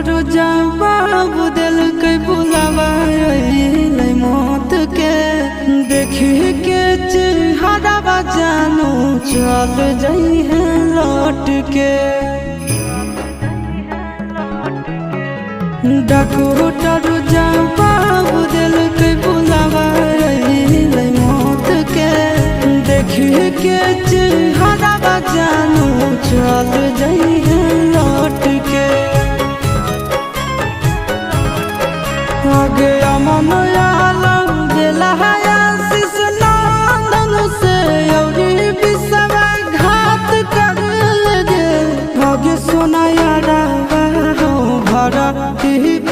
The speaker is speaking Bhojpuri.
जवाब दिल के बुलावा मौत के देखी के चेहरा जानू चल जाई है लौट के। डॉक्टर जवाब दिल के बुलावा मौत के देखी के चेहरा जानू चल जाई है लौट के। आगे अमन आलम दिला है आशीष नंदन से अवरी विषवा घात कर लगे। आगे सोना यारा हो भरा